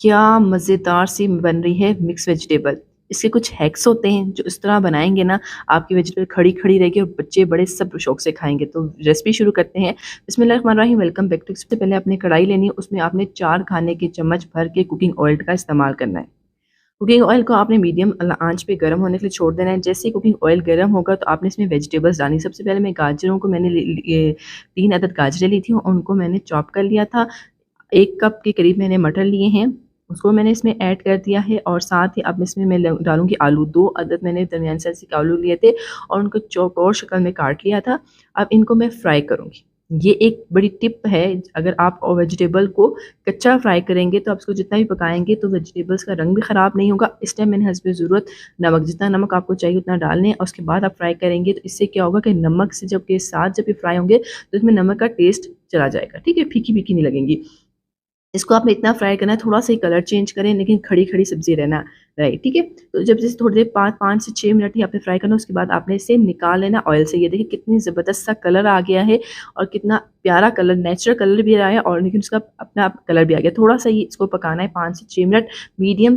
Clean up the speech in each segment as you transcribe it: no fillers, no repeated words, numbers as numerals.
क्या मज़ेदार सी बन रही है मिक्स वेजिटेबल। इसके कुछ हैक्स होते हैं जो इस तरह बनाएँगे ना, आपकी वेजिटेबल खड़ी-खड़ी रहेगी और बच्चे बड़े सब शौक से खाएँगे। तो रेसिपी शुरू करते हैं। बिस्मिल्लाहिर्रहमानिर्रहीम, वेलकम बैक टू। सबसे पहले आपने कढ़ाई लेनी है, उसमें आपने 4 खाने के चम्मच भर के कुकिंग ऑयल का इस्तेमाल करना है। कुकिंग ऑयल को आपने मीडियम आँच पे गर्म होने के लिए छोड़ देना है। जैसे ही कुकिंग ऑयल गर्म होगा तो आपने इसमें वेजिटेबल्स डालनी है। सबसे पहले मैं गाजरों को मैंने 3 अदद गाजरें ली थी और उनको मैंने चॉप कर लिया था। 1 कप के करीब मैंने मटर लिए हैं, उसको मैंने इसमें ऐड कर दिया है और साथ ही अब इसमें मैं ल डालूँगी आलू। 2 अदद मैंने दरमियाने साइज़ के आलू लिए थे और उनको चौकोर शक्ल में काट लिया था। अब इनको मैं फ्राई करूँगी। ये एक बड़ी टिप है, अगर आप वेजिटेबल को कच्चा फ्राई करेंगे तो आप इसको जितना भी पकाएँगे तो वेजिटेबल्स का रंग भी ख़राब नहीं होगा। इस टाइम मैंने हस्बे ज़रूरत नमक, जितना नमक आपको चाहिए उतना डाल लें और उसके बाद आप फ्राई करेंगे तो इससे क्या होगा कि नमक से जब के साथ जब ये फ्राई होंगे तो इसमें नमक का टेस्ट चला जाएगा, ठीक है? फीकी-फीकी नहीं लगेंगी। इसको आपने इतना फ्राई करना है, थोड़ा-सा ही कलर चेंज करें लेकिन खड़ी-खड़ी सब्ज़ी रहना रहे, ठीक है? तो जब जैसे थोड़ी देर 5 से 6 मिनट ही आपने फ्राई करना है, उसके बाद आपने इसे निकाल लेना ऑयल से। ये देखिए कितनी ज़बरदस्त सा कलर आ गया है और कितना प्यारा कलर, नेचुरल कलर भी आया है और लेकिन उसका अपना आप कलर भी आ गया। थोड़ा-सा ही इसको पकाना है 5 से 6 मिनट, मीडियम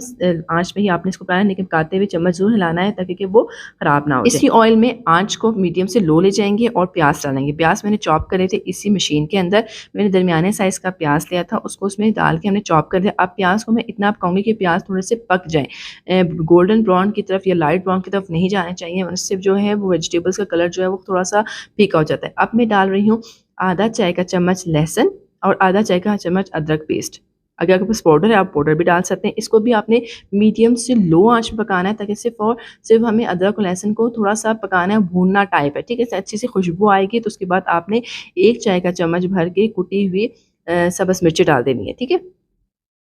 आँच में ही आपने इसको पकाना है, लेकिन पकाते हुए चम्मच ज़रूर हिलाना है ताकि कि वो ख़राब ना हो जाए। इसी ऑयल में आँच को मीडियम से लो ले जाएँगे और प्याज़ डालेंगे। प्याज़ मैंने चॉप करे थे इसी मशीन के अंदर। मैंने दरमियाने साइज़ का प्याज़ लिया था, उसको उसमें डाल के हमने चॉप कर दिया। अब प्याज़ को मैं इतना पकाऊँगी कि प्याज़ थोड़े से पक जाएँ, गोल्डन ब्राउन की तरफ या लाइट ब्राउन की तरफ नहीं जाने चाहिए, उससे जो है वो वेजिटेबल्स का कलर जो है वो थोड़ा-सा फीका हो जाता है। अब मैं डाल रही हूँ आधा चाय का चम्मच लहसुन और आधा चाय का चम्मच अदरक पेस्ट। अगर आपके पास पाउडर है, आप पाउडर भी डाल सकते हैं। इसको भी आपने मीडियम से लो आँच में पकाना है ताकि सिर्फ़ हमें अदरक और लहसुन को थोड़ा-सा पकाना है, भूनना टाइप है, ठीक है? अच्छी सी खुशबू आएगी तो उसके बाद आपने 1 चाय का चम्मच भर के कुटी हुई सब्ज़ मिर्ची डाल देनी है, ठीक है?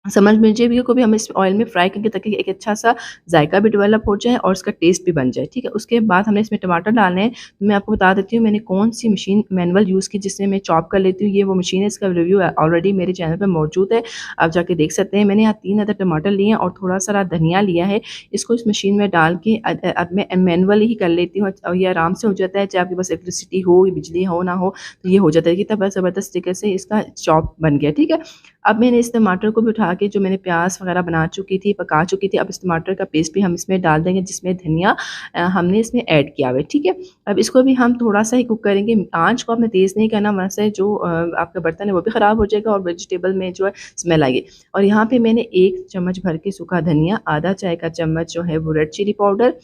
समझ मिर्ची भी को भी हम इस ऑयल में फ्राई करके ताकि एक अच्छा-सा जायका भी डेवलप हो जाए और उसका टेस्ट भी बन जाए, ठीक है? उसके बाद हमने इसमें टमाटर डालने हैं। तो मैं आपको बता देती हूँ मैंने कौन-सी मशीन मैनुअल यूज़ की जिससे मैं चॉप कर लेती हूँ। ये वो मशीन है, इसका रिव्यू ऑलरेडी मेरे चैनल पे मौजूद है, आप जाके देख सकते हैं। मैंने यहाँ 3 अदद टमाटर लिए हैं और थोड़ा-सा धनिया लिया है। इसको इस मशीन में डाल के अब मैं मैनुअली ही कर लेती हूँ और ये आराम से हो जाता है, चाहे आपके पास इलेक्ट्रिसिटी हो, बिजली हो ना हो, तो ये हो जाता है। कितना ज़बरदस्त तरीके से इसका चॉप बन गया, ठीक है? अब मैंने इस टमाटर को भी उठा के जो मैंने प्याज़ वग़ैरह बना चुकी थी, पका चुकी थी, अब इस टमाटर का पेस्ट भी हम इसमें डाल देंगे जिसमें धनिया हमने इसमें ऐड किया हुआ है, ठीक है? अब इसको भी हम थोड़ा-सा ही कुक करेंगे, आँच को आपने तेज़ नहीं करना वरना से जो आपका बर्तन है वो भी ख़राब हो जाएगा और वेजिटेबल में जो है स्मेल आएगी। और यहाँ पे मैंने 1 चम्मच भर के सूखा धनिया, आधा चाय का चम्मच जो है वो रेड चिली पाउडर,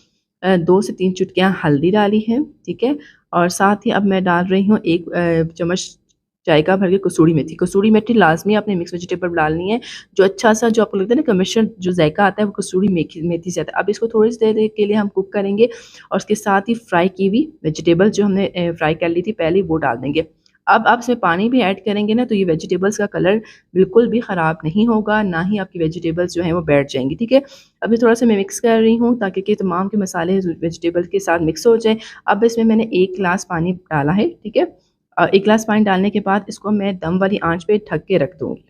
2 से 3 चुटकियाँ हल्दी डाली है, ठीक है? और साथ ही अब मैं डाल रही हूँ 1 चम्मच जायका भर के कसूरी मेथी। कसूरी मेथी लाज़मी आपने मिक्स वेजिटेबल डालनी है, जो अच्छा-सा जो आपको लगता है ना कमिश्न जो जायका आता है वो कसूरी मेथी मेथी से आता है। अब इसको थोड़ी सी देर के लिए हम कुक करेंगे और उसके साथ ही फ्राई की हुई वेजिटेबल जो हमने फ्राई कर ली थी पहले वो डाल देंगे। अब आप इसमें पानी भी ऐड करेंगे ना तो ये वेजिटेबल्स का कलर बिल्कुल भी ख़राब नहीं होगा, ना ही आपकी वेजिटेबल्स जो हैं वो बैठ जाएँगी, ठीक है? अभी थोड़ा-सा मैं मिक्स कर रही हूँ ताकि कि तमाम के मसाले वेजिटेबल के साथ मिक्स हो जाएँ। अब इसमें मैंने 1 गिलास पानी डाला है, ठीक है? 1 गिलास पानी डालने के बाद इसको मैं दम वाली आँच पे ढक के रख दूँगी।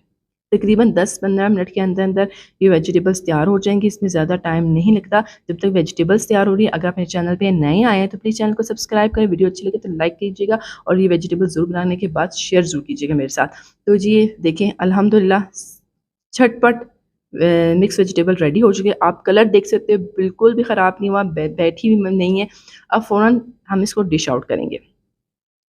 तकरीबन 10-15 मिनट के अंदर-अंदर ये वेजिटेबल्स तैयार हो जाएँगी, इसमें ज़्यादा टाइम नहीं लगता। जब तक वेजिटेबल्स तैयार हो रही है, अगर आप मेरे चैनल पे नए आए हैं तो प्लीज़ चैनल को सब्सक्राइब करें, वीडियो अच्छी लगे तो लाइक कीजिएगा और ये वेजिटेबल ज़रूर बनाने के बाद शेयर ज़रूर कीजिएगा मेरे साथ। तो जी ये देखें अल्हम्दुलिल्लाह झटपट मिक्स वेजिटेबल रेडी हो चुके हैं। आप कलर देख सकते हो बिल्कुल भी ख़राब नहीं हुआ, बैठी हुई नहीं है। अब फ़ौरन हम इसको डिश आउट करेंगे।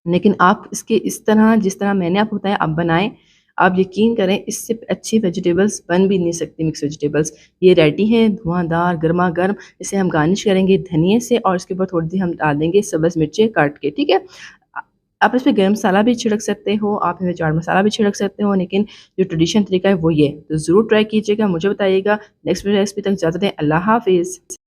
लेकिन आप इसके इस तरह जिस तरह मैंने आपको बताया आप बनाएँ, आप यकीन करें इससे अच्छी वेजिटेबल्स बन भी नहीं सकती मिक्स वेजिटेबल्स। ये रेडी है धुआँदार, गरमा-गरम, इसे हम गार्निश करेंगे धनिये से और उसके ऊपर थोड़ी सी हम डाल देंगे सब्ज़ मिर्चें काट के, ठीक है? अ, आप इसमें गरम मसाला भी छिड़क सकते हो, आप इसमें चाट मसाला भी छिड़क सकते हो, लेकिन जो ट्रेडिशनल तरीका है वो ये है। तो ज़रूर ट्राई कीजिएगा, मुझे बताइएगा। नेक्स्ट रेसिपी तक इजाज़त दें। अल्लाह हाफ़िज़।